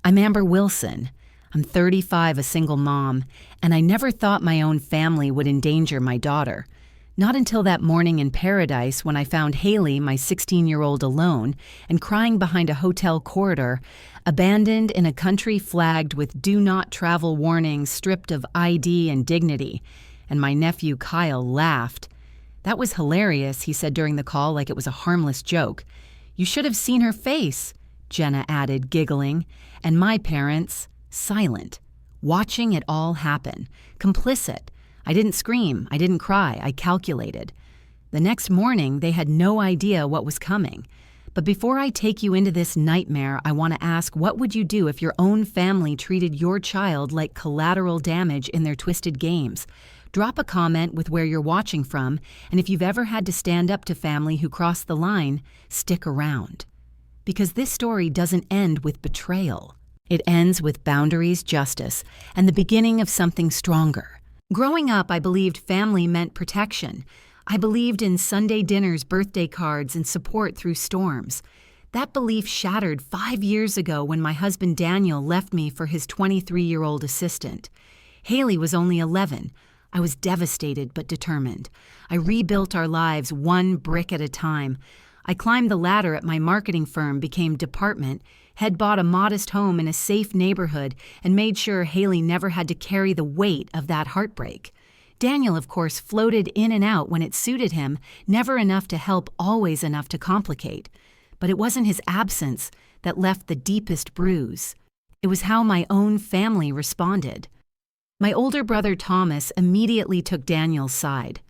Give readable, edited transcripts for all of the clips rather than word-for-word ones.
I'm Amber Wilson. I'm 35, a single mom, and I never thought my own family would endanger my daughter. Not until that morning in paradise when I found Haley, my 16-year-old, alone and crying behind a hotel corridor, abandoned in a country flagged with do not travel warnings, stripped of ID and dignity. And my nephew Kyle laughed. "That was hilarious," he said during the call, like it was a harmless joke. "You should have seen her face," Jenna added, giggling. And my parents, silent, watching it all happen, complicit. I didn't scream, I didn't cry, I calculated. The next morning, they had no idea what was coming. But before I take you into this nightmare, I want to ask, what would you do if your own family treated your child like collateral damage in their twisted games? Drop a comment with where you're watching from, and if you've ever had to stand up to family who crossed the line, stick around. Because this story doesn't end with betrayal. It ends with boundaries, justice, and the beginning of something stronger. Growing up, I believed family meant protection. I believed in Sunday dinners, birthday cards, and support through storms. That belief shattered 5 years ago when my husband Daniel left me for his 23-year-old assistant. Haley was only 11. I was devastated but determined. I rebuilt our lives one brick at a time. I climbed the ladder at my marketing firm, became department, had bought a modest home in a safe neighborhood, and made sure Haley never had to carry the weight of that heartbreak. Daniel, of course, floated in and out when it suited him, never enough to help, always enough to complicate. But it wasn't his absence that left the deepest bruise. It was how my own family responded. My older brother Thomas immediately took Daniel's side.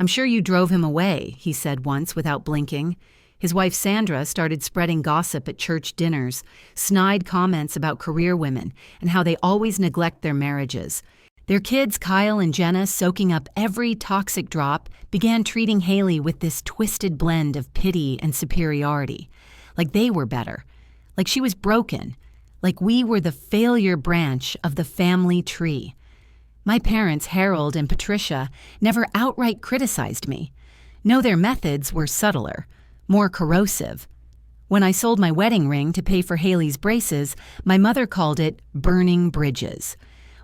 "I'm sure you drove him away," he said once without blinking. His wife Sandra started spreading gossip at church dinners, snide comments about career women and how they always neglect their marriages. Their kids, Kyle and Jenna, soaking up every toxic drop, began treating Haley with this twisted blend of pity and superiority. Like they were better. Like she was broken. Like we were the failure branch of the family tree. My parents, Harold and Patricia, never outright criticized me. No, their methods were subtler, more corrosive. When I sold my wedding ring to pay for Haley's braces, my mother called it burning bridges.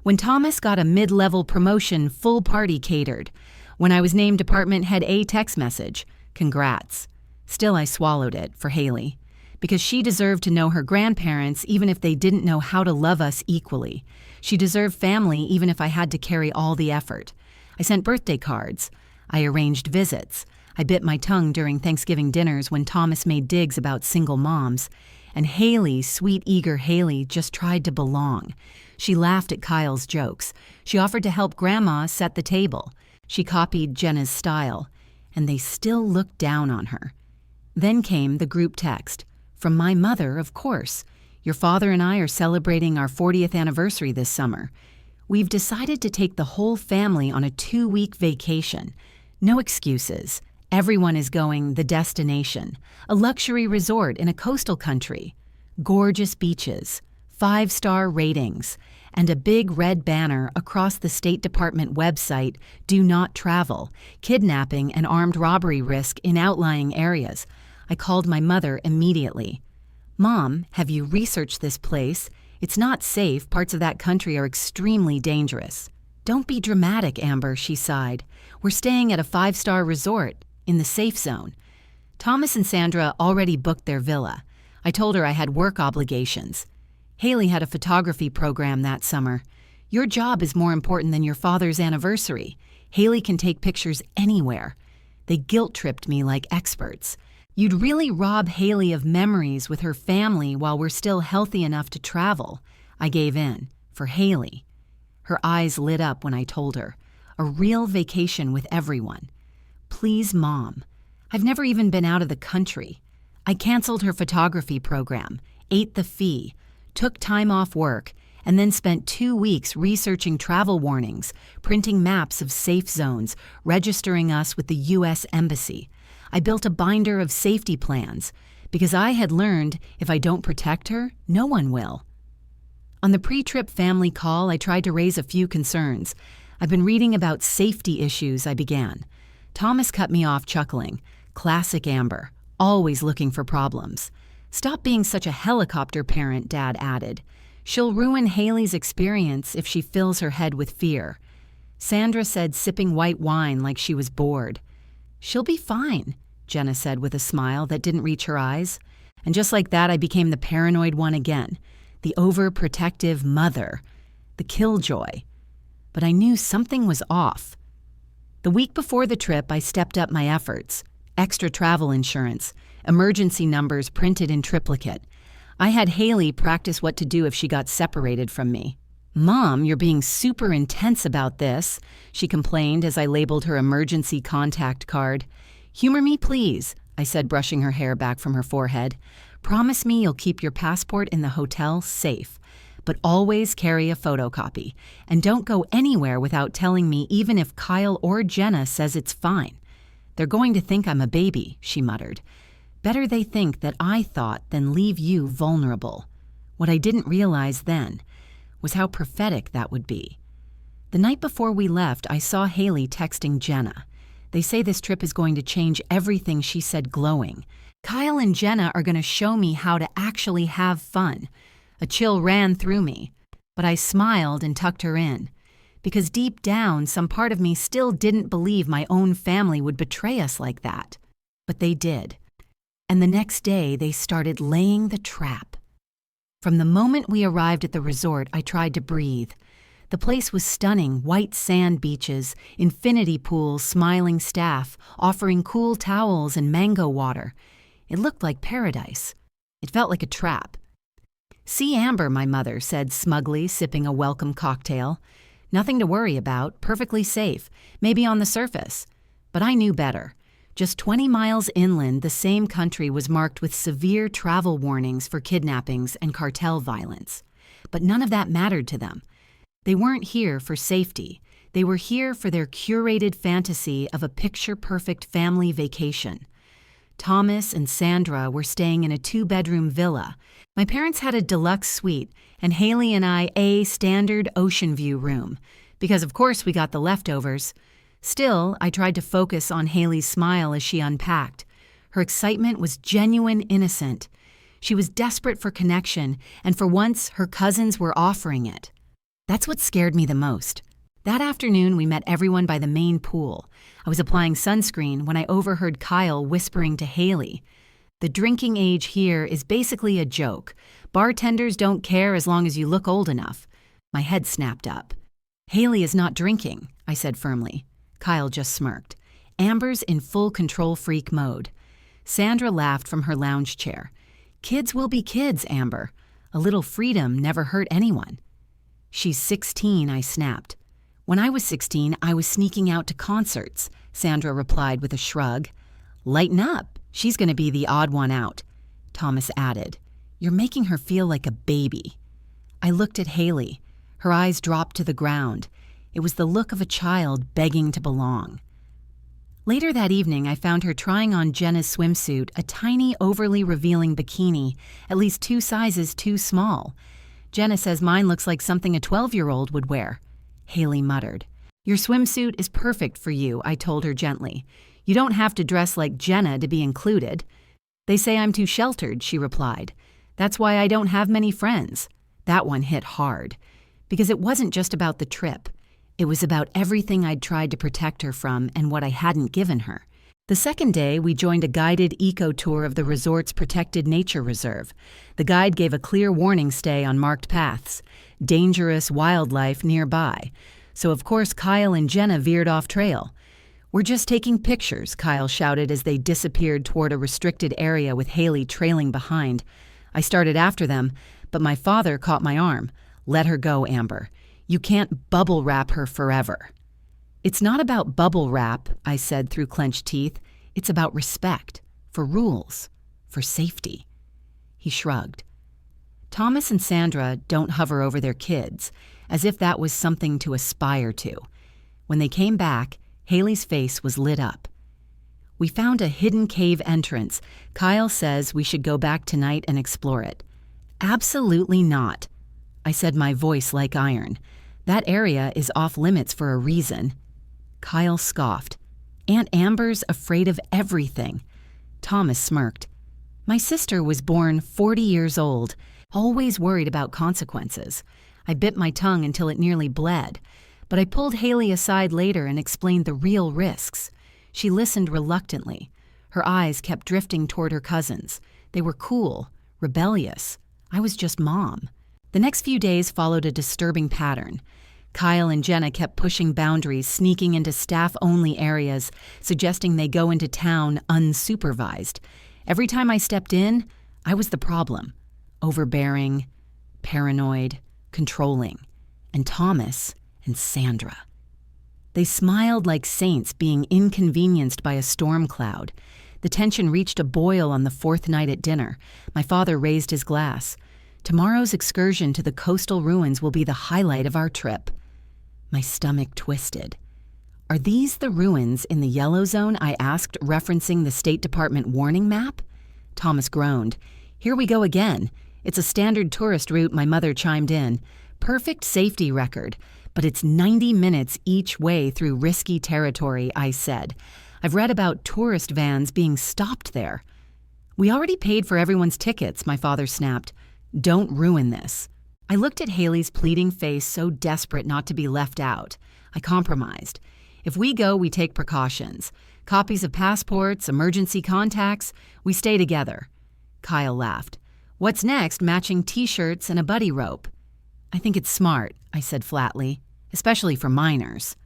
When Thomas got a mid-level promotion, full party catered. When I was named department head, a text message, "Congrats." Still, I swallowed it for Haley, because she deserved to know her grandparents even if they didn't know how to love us equally. She deserved family even if I had to carry all the effort. I sent birthday cards. I arranged visits. I bit my tongue during Thanksgiving dinners when Thomas made digs about single moms. And Haley, sweet, eager Haley, just tried to belong. She laughed at Kyle's jokes. She offered to help Grandma set the table. She copied Jenna's style. And they still looked down on her. Then came the group text. From my mother, of course. "Your father and I are celebrating our 40th anniversary this summer. We've decided to take the whole family on a 2-week vacation. No excuses. Everyone is going the destination, a luxury resort in a coastal country. Gorgeous beaches, 5-star ratings, and a big red banner across the State Department website, do not travel, kidnapping and armed robbery risk in outlying areas." I called my mother immediately. "Mom, have you researched this place? It's not safe. Parts of that country are extremely dangerous." "Don't be dramatic, Amber," she sighed. "We're staying at a 5-star resort, in the safe zone." Thomas and Sandra already booked their villa. I told her I had work obligations. Haley had a photography program that summer. "Your job is more important than your father's anniversary. Haley can take pictures anywhere." They guilt-tripped me like experts. "You'd really rob Haley of memories with her family while we're still healthy enough to travel." I gave in. For Haley. Her eyes lit up when I told her. A real vacation with everyone. "Please, Mom. I've never even been out of the country." I canceled her photography program, ate the fee, took time off work, and then spent 2 weeks researching travel warnings, printing maps of safe zones, registering us with the U.S. Embassy. I built a binder of safety plans, because I had learned if I don't protect her, no one will. On the pre-trip family call, I tried to raise a few concerns. "I've been reading about safety issues," I began. Thomas cut me off, chuckling. Classic Amber, always looking for problems. Stop being such a helicopter parent, Dad added. She'll ruin Haley's experience if she fills her head with fear. Sandra said, sipping white wine like she was bored. She'll be fine, Jenna said with a smile that didn't reach her eyes. And just like that, I became the paranoid one again, the overprotective mother, the killjoy. But I knew something was off. The week before the trip, I stepped up my efforts. Extra travel insurance, emergency numbers printed in triplicate. I had Haley practice what to do if she got separated from me. Mom, you're being super intense about this, she complained as I labeled her emergency contact card. Humor me, please, I said, brushing her hair back from her forehead. Promise me you'll keep your passport in the hotel safe, but always carry a photocopy, and don't go anywhere without telling me even if Kyle or Jenna says it's fine. They're going to think I'm a baby, she muttered. Better they think that I thought than leave you vulnerable. What I didn't realize then was how prophetic that would be. The night before we left, I saw Haley texting Jenna. They say this trip is going to change everything, she said, glowing. Kyle and Jenna are going to show me how to actually have fun. A chill ran through me, but I smiled and tucked her in, because deep down, some part of me still didn't believe my own family would betray us like that. But they did. And the next day, they started laying the trap. From the moment we arrived at the resort, I tried to breathe. The place was stunning, white sand beaches, infinity pools, smiling staff, offering cool towels and mango water. It looked like paradise. It felt like a trap. See Amber, my mother said smugly, sipping a welcome cocktail. Nothing to worry about, perfectly safe, maybe on the surface. But I knew better. Just 20 miles inland, the same country was marked with severe travel warnings for kidnappings and cartel violence. But none of that mattered to them. They weren't here for safety. They were here for their curated fantasy of a picture-perfect family vacation. Thomas and Sandra were staying in a 2-bedroom villa. My parents had a deluxe suite, and Haley and I a standard ocean view room, because of course we got the leftovers. Still, I tried to focus on Haley's smile as she unpacked. Her excitement was genuine, innocent. She was desperate for connection, and for once, her cousins were offering it. That's what scared me the most. That afternoon, we met everyone by the main pool. I was applying sunscreen when I overheard Kyle whispering to Haley. The drinking age here is basically a joke. Bartenders don't care as long as you look old enough. My head snapped up. Haley is not drinking, I said firmly. Kyle just smirked. Amber's in full control freak mode. Sandra laughed from her lounge chair. Kids will be kids, Amber. A little freedom never hurt anyone. She's 16, I snapped. When I was 16, I was sneaking out to concerts, Sandra replied with a shrug. Lighten up. She's going to be the odd one out, Thomas added. You're making her feel like a baby. I looked at Haley. Her eyes dropped to the ground. It was the look of a child begging to belong. Later that evening, I found her trying on Jenna's swimsuit, a tiny, overly revealing bikini, at least 2 sizes too small. Jenna says mine looks like something a 12-year-old would wear. Haley muttered. Your swimsuit is perfect for you, I told her gently. You don't have to dress like Jenna to be included. They say I'm too sheltered, she replied. That's why I don't have many friends. That one hit hard. Because it wasn't just about the trip. It was about everything I'd tried to protect her from and what I hadn't given her. The second day, we joined a guided eco-tour of the resort's protected nature reserve. The guide gave a clear warning stay on marked paths, dangerous wildlife nearby. So of course Kyle and Jenna veered off trail. We're just taking pictures, Kyle shouted as they disappeared toward a restricted area with Haley trailing behind. I started after them, but my father caught my arm. Let her go, Amber. You can't bubble wrap her forever. It's not about bubble wrap, I said through clenched teeth. It's about respect, for rules, for safety. He shrugged. Thomas and Sandra don't hover over their kids, as if that was something to aspire to. When they came back, Haley's face was lit up. We found a hidden cave entrance. Kyle says we should go back tonight and explore it. Absolutely not, I said, my voice like iron. That area is off limits for a reason. Kyle scoffed. Aunt Amber's afraid of everything. Thomas smirked. My sister was born 40 years old, always worried about consequences. I bit my tongue until it nearly bled, but I pulled Haley aside later and explained the real risks. She listened reluctantly. Her eyes kept drifting toward her cousins. They were cool, rebellious. I was just mom. The next few days followed a disturbing pattern. Kyle and Jenna kept pushing boundaries, sneaking into staff-only areas, suggesting they go into town unsupervised. Every time I stepped in, I was the problem. Overbearing, paranoid, controlling. And Thomas and Sandra. They smiled like saints being inconvenienced by a storm cloud. The tension reached a boil on the fourth night at dinner. My father raised his glass. Tomorrow's excursion to the coastal ruins will be the highlight of our trip. My stomach twisted. Are these the ruins in the yellow zone? I asked, referencing the State Department warning map. Thomas groaned. Here we go again. It's a standard tourist route, my mother chimed in. Perfect safety record, but it's 90 minutes each way through risky territory, I said. I've read about tourist vans being stopped there. We already paid for everyone's tickets, my father snapped. Don't ruin this. I looked at Haley's pleading face, so desperate not to be left out. I compromised. If we go, we take precautions. Copies of passports, emergency contacts, we stay together. Kyle laughed. What's next? Matching t-shirts and a buddy rope. I think it's smart, I said flatly, especially for minors.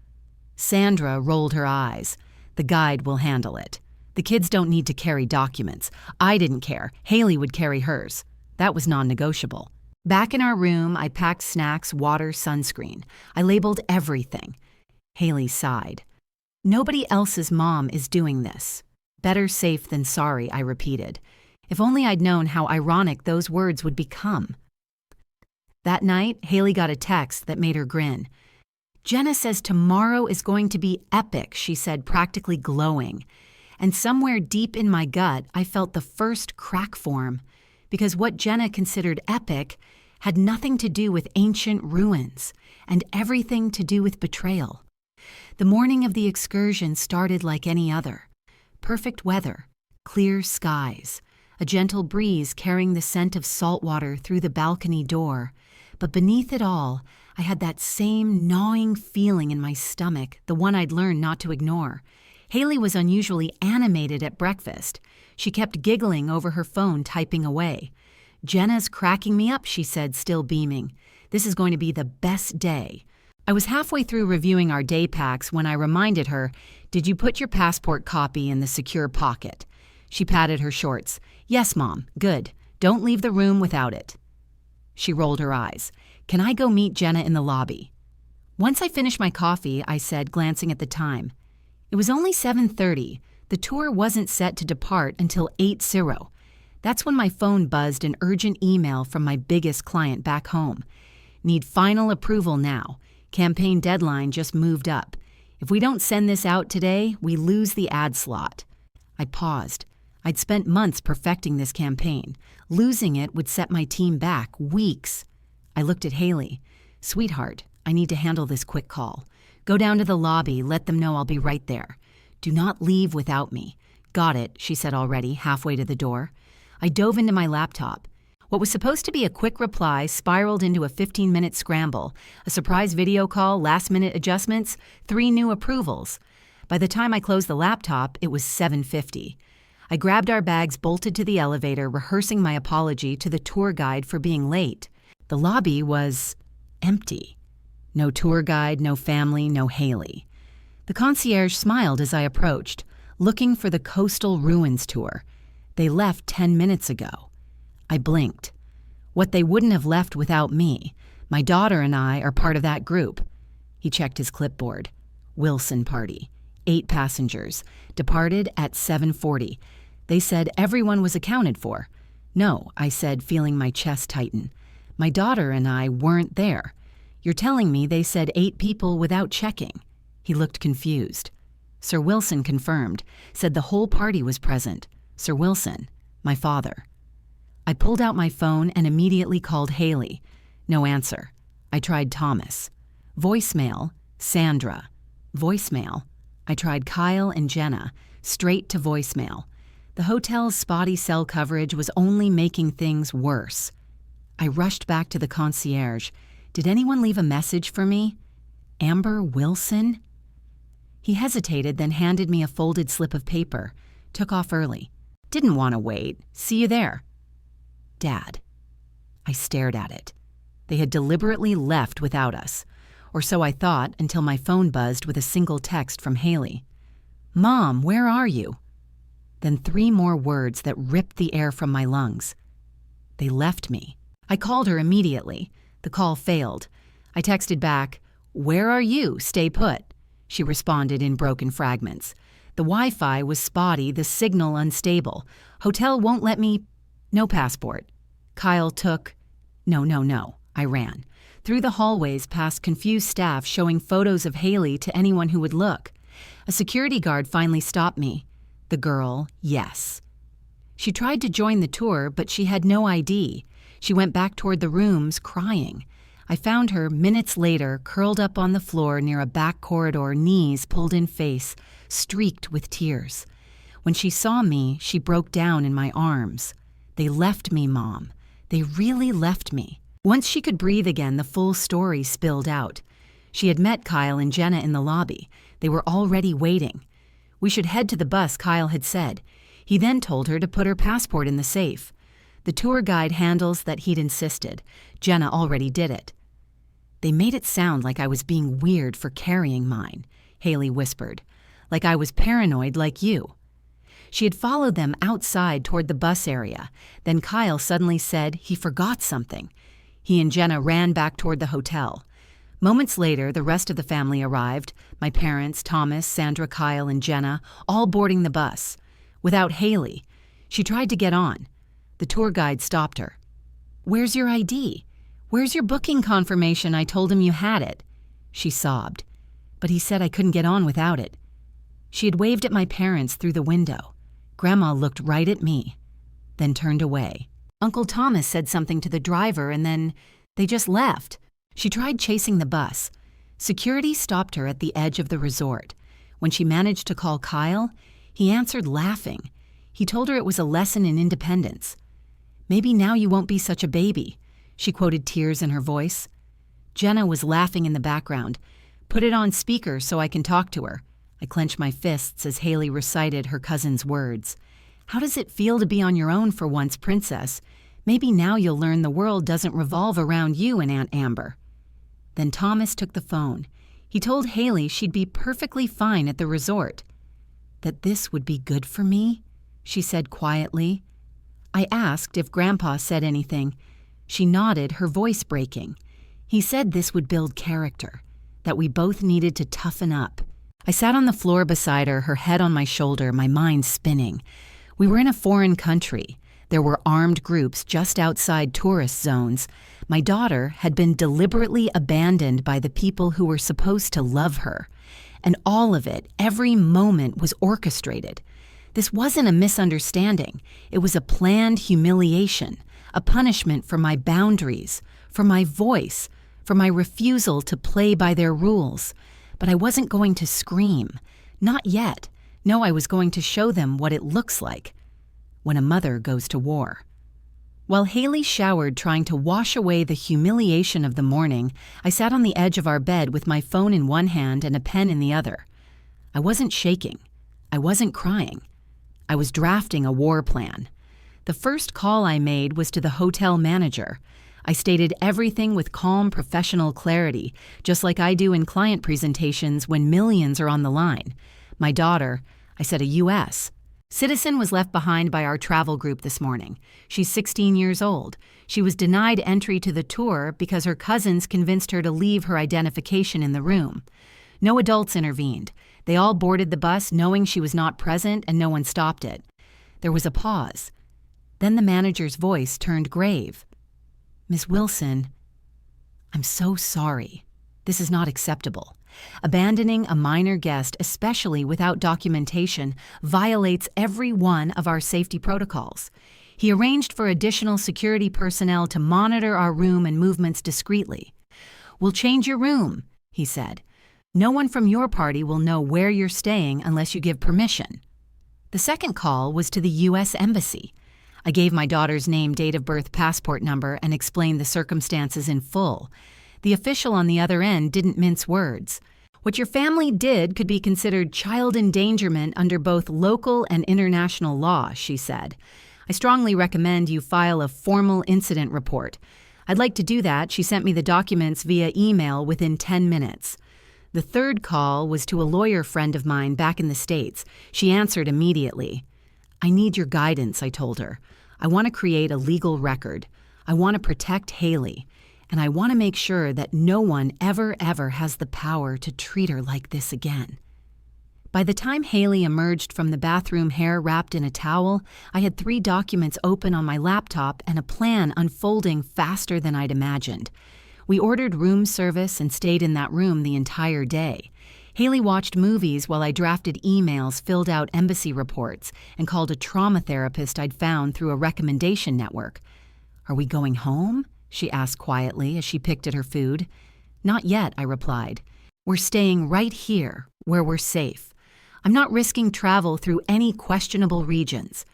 Sandra rolled her eyes. The guide will handle it. The kids don't need to carry documents. I didn't care. Haley would carry hers. That was non-negotiable. Back in our room, I packed snacks, water, sunscreen. I labeled everything. Haley sighed. Nobody else's mom is doing this. Better safe than sorry, I repeated. If only I'd known how ironic those words would become. That night, Haley got a text that made her grin. Jenna says tomorrow is going to be epic, she said, practically glowing. And somewhere deep in my gut, I felt the first crack form. Because what Jenna considered epic had nothing to do with ancient ruins and everything to do with betrayal. The morning of the excursion started like any other. Perfect weather, clear skies, a gentle breeze carrying the scent of salt water through the balcony door. But beneath it all, I had that same gnawing feeling in my stomach, the one I'd learned not to ignore. Haley was unusually animated at breakfast. She kept giggling over her phone, typing away. Jenna's cracking me up, she said, still beaming. This is going to be the best day. I was halfway through reviewing our day packs when I reminded her, did you put your passport copy in the secure pocket? She patted her shorts. Yes, Mom. Good. Don't leave the room without it. She rolled her eyes. Can I go meet Jenna in the lobby? Once I finished my coffee, I said, glancing at the time. It was only 7:30. The tour wasn't set to depart until 8:00. That's when my phone buzzed an urgent email from my biggest client back home. Need final approval now. Campaign deadline just moved up. If we don't send this out today, we lose the ad slot. I paused. I'd spent months perfecting this campaign. Losing it would set my team back weeks. I looked at Haley. Sweetheart, I need to handle this quick call. Go down to the lobby, let them know I'll be right there. Do not leave without me. Got it, she said already, halfway to the door. I dove into my laptop. What was supposed to be a quick reply spiraled into a 15-minute scramble, a surprise video call, last-minute adjustments, 3 new approvals. By the time I closed the laptop, it was 7:50. I grabbed our bags, bolted to the elevator, rehearsing my apology to the tour guide for being late. The lobby was empty. No tour guide, no family, no Haley. The concierge smiled as I approached, looking for the Coastal Ruins tour. They left 10 minutes ago. I blinked. What they wouldn't have left without me. My daughter and I are part of that group. He checked his clipboard. Wilson party. 8 passengers. Departed at 7:40. They said everyone was accounted for. No, I said, feeling my chest tighten. My daughter and I weren't there. You're telling me they said 8 people without checking. He looked confused. Sir Wilson confirmed, said the whole party was present. Sir Wilson, my father. I pulled out my phone and immediately called Haley. No answer. I tried Thomas. Voicemail, Sandra. Voicemail. I tried Kyle and Jenna. Straight to voicemail. The hotel's spotty cell coverage was only making things worse. I rushed back to the concierge. Did anyone leave a message for me? Amber Wilson? He hesitated, then handed me a folded slip of paper. Took off early. Didn't want to wait. See you there. Dad. I stared at it. They had deliberately left without us. Or so I thought until my phone buzzed with a single text from Haley. Mom, where are you? Then 3 more words that ripped the air from my lungs. They left me. I called her immediately. The call failed. I texted back, "Where are you? Stay put." She responded in broken fragments. The Wi-Fi was spotty, the signal unstable. Hotel won't let me... No passport. Kyle took... No. I ran. Through the hallways past confused staff showing photos of Haley to anyone who would look. A security guard finally stopped me. The girl, yes. She tried to join the tour, but she had no ID. She went back toward the rooms, crying. I found her minutes later, curled up on the floor near a back corridor, knees pulled in face, streaked with tears. When she saw me, she broke down in my arms. They left me, Mom. They really left me. Once she could breathe again, the full story spilled out. She had met Kyle and Jenna in the lobby. They were already waiting. We should head to the bus, Kyle had said. He then told her to put her passport in the safe. The tour guide handles that he'd insisted. Jenna already did it. They made it sound like I was being weird for carrying mine, Haley whispered. Like I was paranoid like you. She had followed them outside toward the bus area. Then Kyle suddenly said he forgot something. He and Jenna ran back toward the hotel. Moments later, the rest of the family arrived. My parents, Thomas, Sandra, Kyle, and Jenna, all boarding the bus. Without Haley. She tried to get on. The tour guide stopped her. "Where's your ID? Where's your booking confirmation? I told him you had it." She sobbed. But he said I couldn't get on without it. She had waved at my parents through the window. Grandma looked right at me, then turned away. Uncle Thomas said something to the driver and then they just left. She tried chasing the bus. Security stopped her at the edge of the resort. When she managed to call Kyle, he answered laughing. He told her it was a lesson in independence. "Maybe now you won't be such a baby," she quoted, tears in her voice. Jenna was laughing in the background. "Put it on speaker so I can talk to her." I clenched my fists as Haley recited her cousin's words. "How does it feel to be on your own for once, Princess? Maybe now you'll learn the world doesn't revolve around you and Aunt Amber." Then Thomas took the phone. He told Haley she'd be perfectly fine at the resort. "That this would be good for me?" she said quietly. I asked if Grandpa said anything. She nodded, her voice breaking. He said this would build character, that we both needed to toughen up. I sat on the floor beside her, her head on my shoulder, my mind spinning. We were in a foreign country. There were armed groups just outside tourist zones. My daughter had been deliberately abandoned by the people who were supposed to love her. And all of it, every moment, was orchestrated. This wasn't a misunderstanding. It was a planned humiliation, a punishment for my boundaries, for my voice, for my refusal to play by their rules. But I wasn't going to scream. Not yet. No, I was going to show them what it looks like when a mother goes to war. While Haley showered trying to wash away the humiliation of the morning, I sat on the edge of our bed with my phone in one hand and a pen in the other. I wasn't shaking. I wasn't crying. I was drafting a war plan. The first call I made was to the hotel manager. I stated everything with calm, professional clarity, just like I do in client presentations when millions are on the line. My daughter, I said a U.S. citizen, was left behind by our travel group this morning. She's 16 years old. She was denied entry to the tour because her cousins convinced her to leave her identification in the room. No adults intervened. They all boarded the bus knowing she was not present and no one stopped it. There was a pause. Then the manager's voice turned grave. "Ms. Wilson, I'm so sorry. This is not acceptable. Abandoning a minor guest, especially without documentation, violates every one of our safety protocols. He arranged for additional security personnel to monitor our room and movements discreetly. We'll change your room," he said. "No one from your party will know where you're staying unless you give permission." The second call was to the U.S. Embassy. I gave my daughter's name, date of birth, passport number, and explained the circumstances in full. The official on the other end didn't mince words. What your family did could be considered child endangerment under both local and international law, she said. I strongly recommend you file a formal incident report. I'd like to do that. She sent me the documents via email within 10 minutes. The third call was to a lawyer friend of mine back in the States. She answered immediately. I need your guidance, I told her. I want to create a legal record. I want to protect Haley. And I want to make sure that no one ever has the power to treat her like this again. By the time Haley emerged from the bathroom, hair wrapped in a towel, I had 3 documents open on my laptop and a plan unfolding faster than I'd imagined. We ordered room service and stayed in that room the entire day. Haley watched movies while I drafted emails, filled out embassy reports, and called a trauma therapist I'd found through a recommendation network. Are we going home? She asked quietly as she picked at her food. Not yet, I replied. We're staying right here, where we're safe. I'm not risking travel through any questionable regions.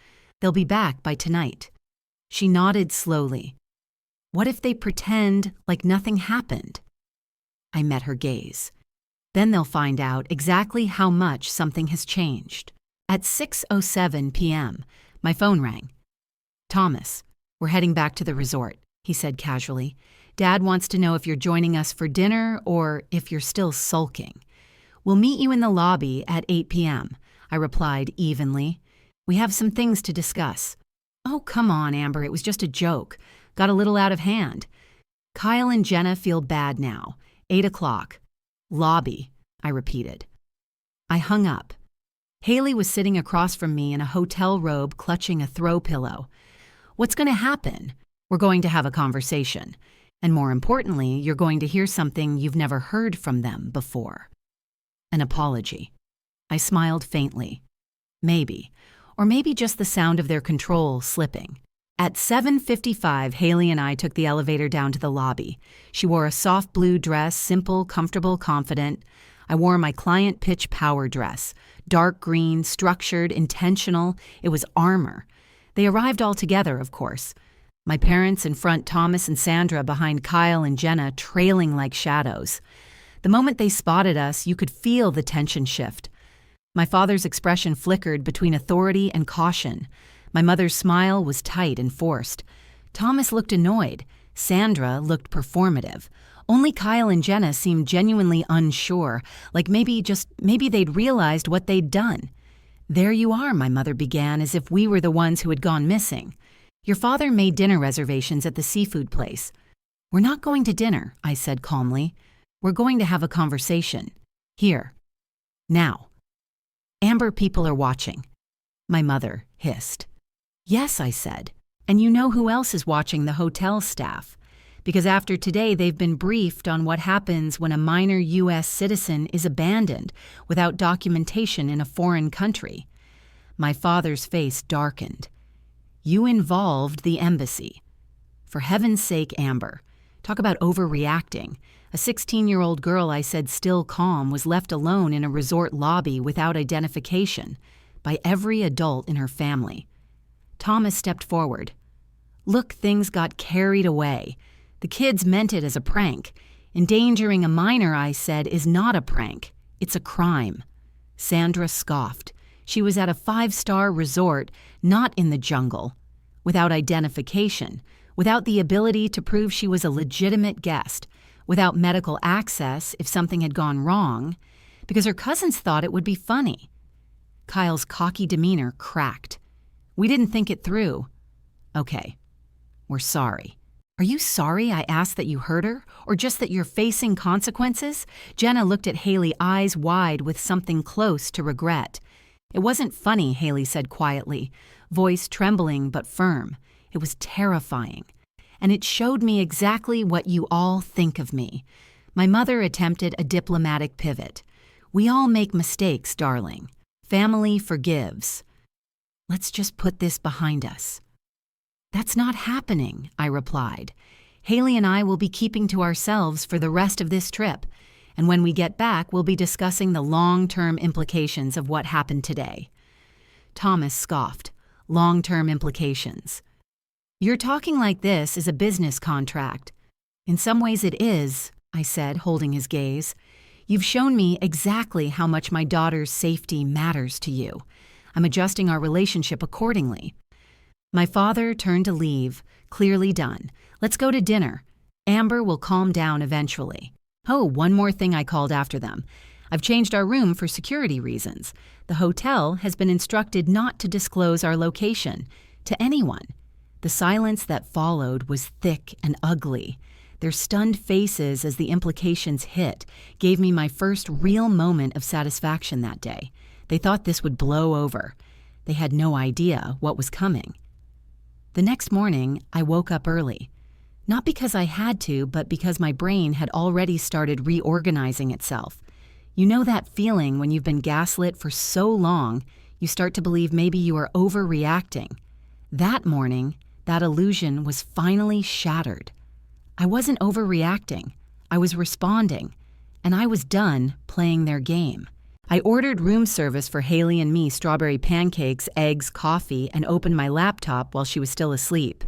They'll be back by tonight. She nodded slowly. What if they pretend like nothing happened? I met her gaze. Then they'll find out exactly how much something has changed. At 6:07 p.m., my phone rang. Thomas, we're heading back to the resort, he said casually. Dad wants to know if you're joining us for dinner or if you're still sulking. We'll meet you in the lobby at 8 p.m., I replied evenly. We have some things to discuss. Oh, come on, Amber, it was just a joke. Got a little out of hand. Kyle and Jenna feel bad now. 8 o'clock. Lobby, I repeated. I hung up. Haley was sitting across from me in a hotel robe clutching a throw pillow. What's going to happen? We're going to have a conversation. And more importantly, you're going to hear something you've never heard from them before. An apology. I smiled faintly. Maybe. Or maybe just the sound of their control slipping. At 7:55, Haley and I took the elevator down to the lobby. She wore a soft blue dress, simple, comfortable, confident. I wore my client pitch power dress. Dark green, structured, intentional. It was armor. They arrived all together, of course. My parents in front, Thomas and Sandra behind Kyle and Jenna, trailing like shadows. The moment they spotted us, you could feel the tension shift. My father's expression flickered between authority and caution. My mother's smile was tight and forced. Thomas looked annoyed. Sandra looked performative. Only Kyle and Jenna seemed genuinely unsure, like maybe they'd realized what they'd done. There you are, my mother began, as if we were the ones who had gone missing. Your father made dinner reservations at the seafood place. We're not going to dinner, I said calmly. We're going to have a conversation. Here. Now. Amber, people are watching. My mother hissed. Yes, I said. And you know who else is watching? The hotel staff. Because after today, they've been briefed on what happens when a minor U.S. citizen is abandoned without documentation in a foreign country. My father's face darkened. You involved the embassy. For heaven's sake, Amber. Talk about overreacting. A 16-year-old girl, I said still calm, was left alone in a resort lobby without identification by every adult in her family. Thomas stepped forward. Look, things got carried away. The kids meant it as a prank. Endangering a minor, I said, is not a prank. It's a crime. Sandra scoffed. She was at a 5-star resort, not in the jungle. Without identification, without the ability to prove she was a legitimate guest, without medical access if something had gone wrong, because her cousins thought it would be funny. Kyle's cocky demeanor cracked. We didn't think it through. Okay, we're sorry. Are you sorry I asked that you hurt her, or just that you're facing consequences? Jenna looked at Haley, eyes wide with something close to regret. It wasn't funny, Haley said quietly, voice trembling but firm. It was terrifying. And it showed me exactly what you all think of me. My mother attempted a diplomatic pivot. We all make mistakes, darling. Family forgives. Let's just put this behind us. That's not happening, I replied. Haley and I will be keeping to ourselves for the rest of this trip, and when we get back, we'll be discussing the long-term implications of what happened today. Thomas scoffed. Long-term implications. Your talking like this is a business contract. In some ways it is, I said, holding his gaze. You've shown me exactly how much my daughter's safety matters to you. I'm adjusting our relationship accordingly. My father turned to leave, clearly done. Let's go to dinner. Amber will calm down eventually. Oh, one more thing, I called after them. I've changed our room for security reasons. The hotel has been instructed not to disclose our location to anyone. The silence that followed was thick and ugly. Their stunned faces as the implications hit gave me my first real moment of satisfaction that day. They thought this would blow over. They had no idea what was coming. The next morning, I woke up early. Not because I had to, but because my brain had already started reorganizing itself. You know that feeling when you've been gaslit for so long, you start to believe maybe you are overreacting. That morning, that illusion was finally shattered. I wasn't overreacting. I was responding. And I was done playing their game. I ordered room service for Haley and me strawberry pancakes, eggs, coffee, and opened my laptop while she was still asleep.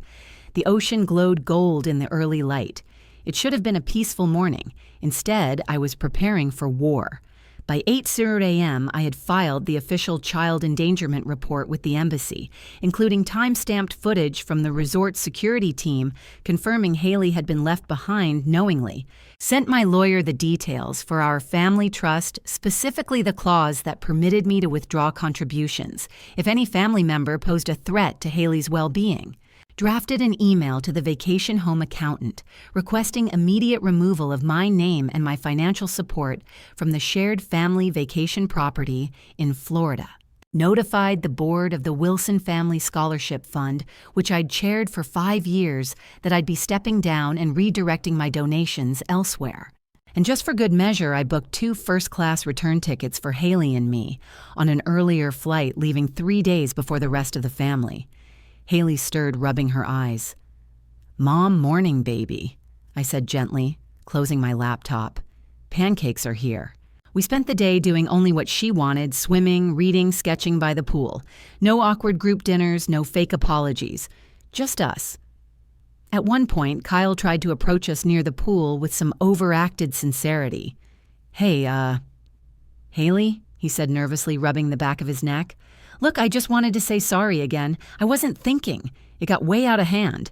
The ocean glowed gold in the early light. It should have been a peaceful morning. Instead, I was preparing for war. By 8:00 a.m., I had filed the official child endangerment report with the embassy, including time-stamped footage from the resort security team confirming Haley had been left behind knowingly. Sent my lawyer the details for our family trust, specifically the clause that permitted me to withdraw contributions if any family member posed a threat to Haley's well-being. Drafted an email to the vacation home accountant requesting immediate removal of my name and my financial support from the shared family vacation property in Florida. Notified the board of the Wilson Family Scholarship Fund, which I'd chaired for 5 years, that I'd be stepping down and redirecting my donations elsewhere. And just for good measure, I booked 2 first-class return tickets for Haley and me on an earlier flight, leaving 3 days before the rest of the family. Haley stirred, rubbing her eyes. "Mom, morning, baby," I said gently, closing my laptop. "Pancakes are here." We spent the day doing only what she wanted, swimming, reading, sketching by the pool. No awkward group dinners, no fake apologies. Just us. At one point, Kyle tried to approach us near the pool with some overacted sincerity. "Hey, Haley?" he said nervously, rubbing the back of his neck. "Look, I just wanted to say sorry again. I wasn't thinking. It got way out of hand."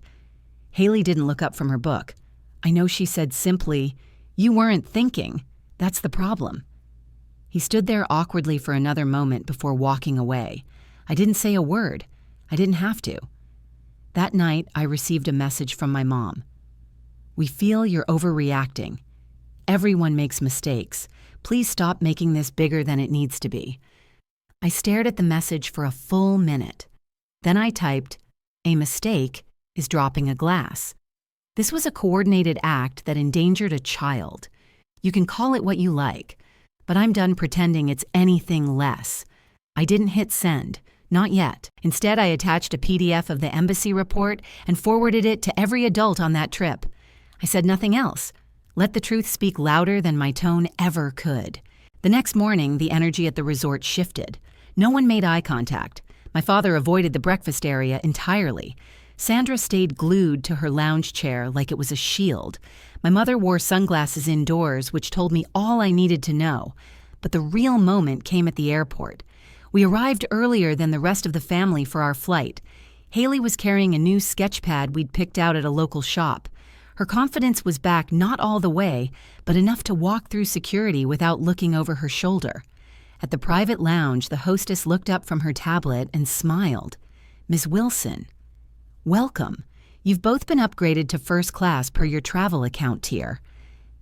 Haley didn't look up from her book. I know she said simply, "You weren't thinking. That's the problem." He stood there awkwardly for another moment before walking away. I didn't say a word. I didn't have to. That night, I received a message from my mom. "We feel you're overreacting. Everyone makes mistakes. Please stop making this bigger than it needs to be." I stared at the message for a full minute. Then I typed, "A mistake is dropping a glass." This was a coordinated act that endangered a child. You can call it what you like, but I'm done pretending it's anything less. I didn't hit send, not yet. Instead, I attached a PDF of the embassy report and forwarded it to every adult on that trip. I said nothing else. Let the truth speak louder than my tone ever could. The next morning, the energy at the resort shifted. No one made eye contact. My father avoided the breakfast area entirely. Sandra stayed glued to her lounge chair like it was a shield. My mother wore sunglasses indoors, which told me all I needed to know. But the real moment came at the airport. We arrived earlier than the rest of the family for our flight. Haley was carrying a new sketch pad we'd picked out at a local shop. Her confidence was back not all the way, but enough to walk through security without looking over her shoulder. At the private lounge, the hostess looked up from her tablet and smiled. "Ms. Wilson, welcome. You've both been upgraded to first class per your travel account tier."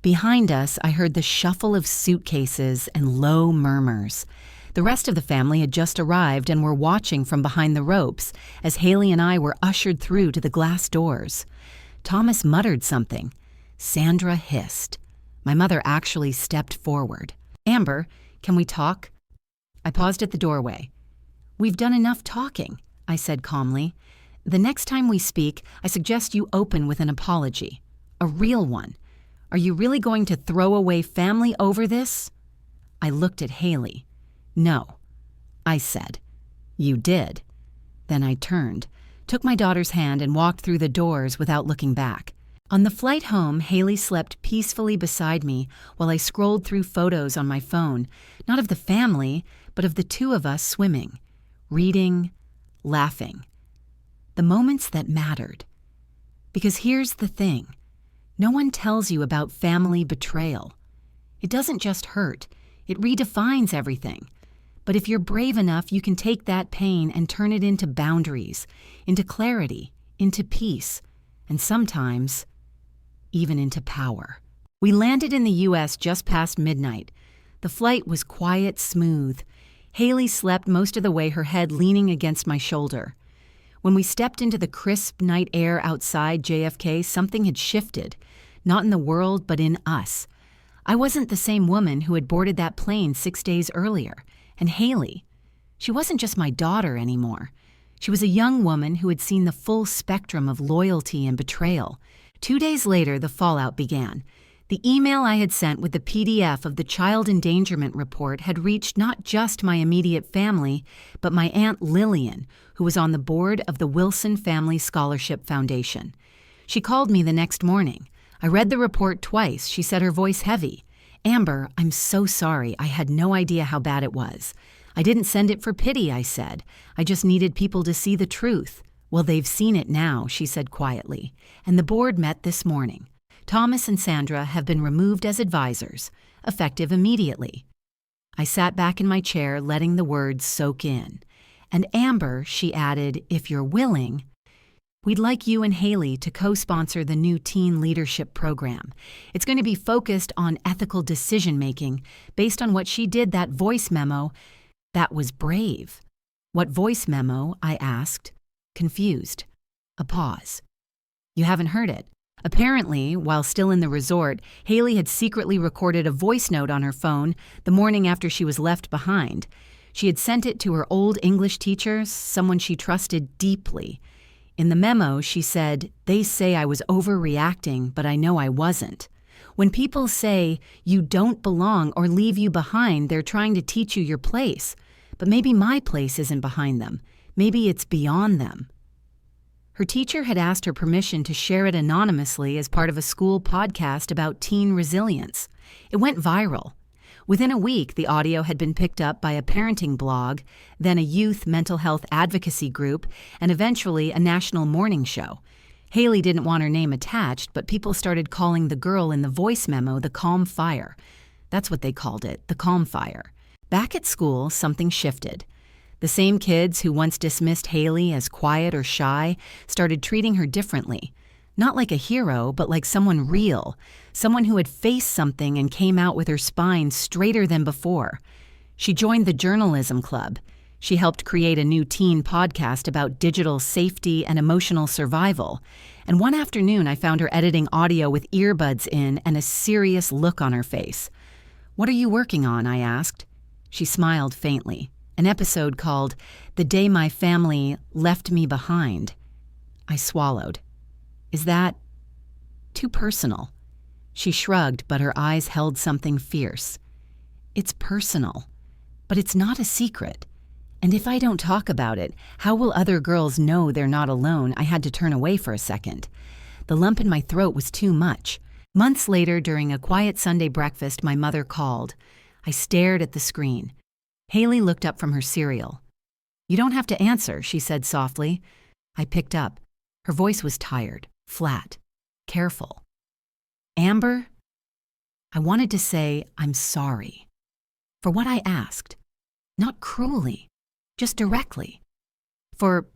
Behind us, I heard the shuffle of suitcases and low murmurs. The rest of the family had just arrived and were watching from behind the ropes as Haley and I were ushered through to the glass doors. Thomas muttered something. Sandra hissed. My mother actually stepped forward. "Amber, can we talk?" I paused at the doorway. "We've done enough talking," I said calmly. "The next time we speak, I suggest you open with an apology. A real one. Are you really going to throw away family over this?" I looked at Haley. "No," I said. You did. Then I turned, took my daughter's hand and walked through the doors without looking back. On the flight home, Haley slept peacefully beside me while I scrolled through photos on my phone, not of the family, but of the two of us swimming, reading, laughing. The moments that mattered. Because here's the thing. No one tells you about family betrayal. It doesn't just hurt. It redefines everything. But if you're brave enough, you can take that pain and turn it into boundaries, into clarity, into peace, and sometimes even into power. We landed in the U.S. just past midnight. The flight was quiet, smooth. Haley slept most of the way, her head leaning against my shoulder. When we stepped into the crisp night air outside JFK, something had shifted, not in the world, but in us. I wasn't the same woman who had boarded that plane 6 days earlier. And Haley, she wasn't just my daughter anymore. She was a young woman who had seen the full spectrum of loyalty and betrayal. 2 days later, the fallout began. The email I had sent with the PDF of the child endangerment report had reached not just my immediate family, but my Aunt Lillian, who was on the board of the Wilson Family Scholarship Foundation. She called me the next morning. I read the report twice. She said, her voice heavy. "Amber, I'm so sorry. I had no idea how bad it was. I didn't send it for pity," I said. "I just needed people to see the truth." "Well, they've seen it now," she said quietly. "And the board met this morning. Thomas and Sandra have been removed as advisors, effective immediately." I sat back in my chair, letting the words soak in. "And Amber," she added, "if you're willing, we'd like you and Haley to co-sponsor the new teen leadership program. It's going to be focused on ethical decision-making based on what she did, that voice memo. That was brave." "What voice memo?" I asked, confused. A pause. "You haven't heard it." Apparently, while still in the resort, Haley had secretly recorded a voice note on her phone the morning after she was left behind. She had sent it to her old English teacher, someone she trusted deeply. In the memo, she said, "They say I was overreacting, but I know I wasn't. When people say you don't belong or leave you behind, they're trying to teach you your place. But maybe my place isn't behind them. Maybe it's beyond them." Her teacher had asked her permission to share it anonymously as part of a school podcast about teen resilience. It went viral. Within a week, the audio had been picked up by a parenting blog, then a youth mental health advocacy group, and eventually a national morning show. Haley didn't want her name attached, but people started calling the girl in the voice memo the Calm Fire. That's what they called it, the Calm Fire. Back at school, something shifted. The same kids who once dismissed Haley as quiet or shy started treating her differently. Not like a hero, but like someone real, someone who had faced something and came out with her spine straighter than before. She joined the journalism club. She helped create a new teen podcast about digital safety and emotional survival. And one afternoon, I found her editing audio with earbuds in and a serious look on her face. "What are you working on?" I asked. She smiled faintly. "An episode called The Day My Family Left Me Behind." I swallowed. "Is that too personal?" She shrugged, but her eyes held something fierce. "It's personal, but it's not a secret. And if I don't talk about it, how will other girls know they're not alone?" I had to turn away for a second. The lump in my throat was too much. Months later, during a quiet Sunday breakfast, my mother called. I stared at the screen. Haley looked up from her cereal. "You don't have to answer," she said softly. I picked up. Her voice was tired, flat, careful. "Amber?" I wanted to say, "I'm sorry." For what I asked. Not cruelly, just directly. For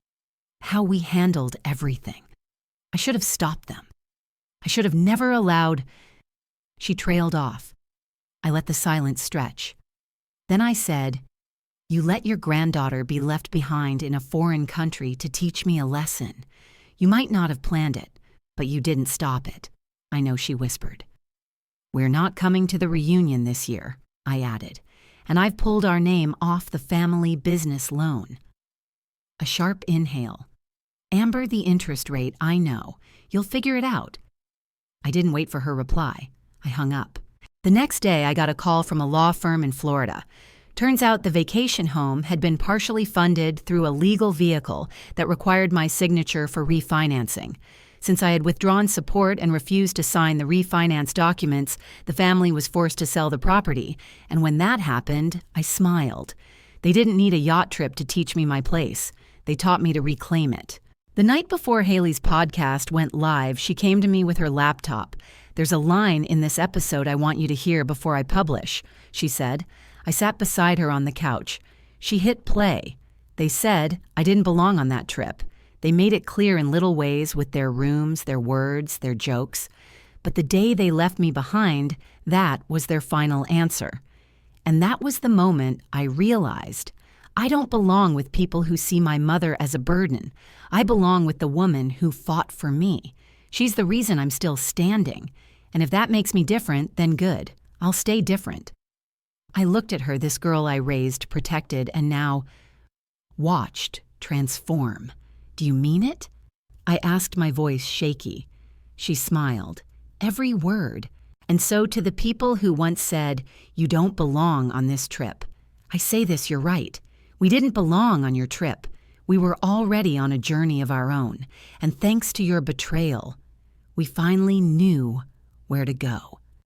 how we handled everything. I should have stopped them. I should have never allowed... She trailed off. I let the silence stretch. Then I said, "You let your granddaughter be left behind in a foreign country to teach me a lesson. You might not have planned it, but you didn't stop it." "I know," she whispered. "We're not coming to the reunion this year," I added, "and I've pulled our name off the family business loan." A sharp inhale. "Amber, the interest rate, I know. You'll figure it out." I didn't wait for her reply. I hung up. The next day, I got a call from a law firm in Florida. Turns out the vacation home had been partially funded through a legal vehicle that required my signature for refinancing. Since I had withdrawn support and refused to sign the refinance documents, the family was forced to sell the property, and when that happened, I smiled. They didn't need a yacht trip to teach me my place. They taught me to reclaim it. The night before Haley's podcast went live, she came to me with her laptop. "There's a line in this episode I want you to hear before I publish," she said. I sat beside her on the couch. She hit play. They said I didn't belong on that trip. They made it clear in little ways with their rooms, their words, their jokes. But the day they left me behind, that was their final answer. And that was the moment I realized I don't belong with people who see my mother as a burden. I belong with the woman who fought for me. She's the reason I'm still standing. And if that makes me different, then good. I'll stay different. I looked at her, this girl I raised, protected, and now watched transform. "Do you mean it?" I asked, my voice shaky. She smiled. Every word. And so to the people who once said, "You don't belong on this trip," I say this, you're right. We didn't belong on your trip. We were already on a journey of our own. And thanks to your betrayal, we finally knew where to go.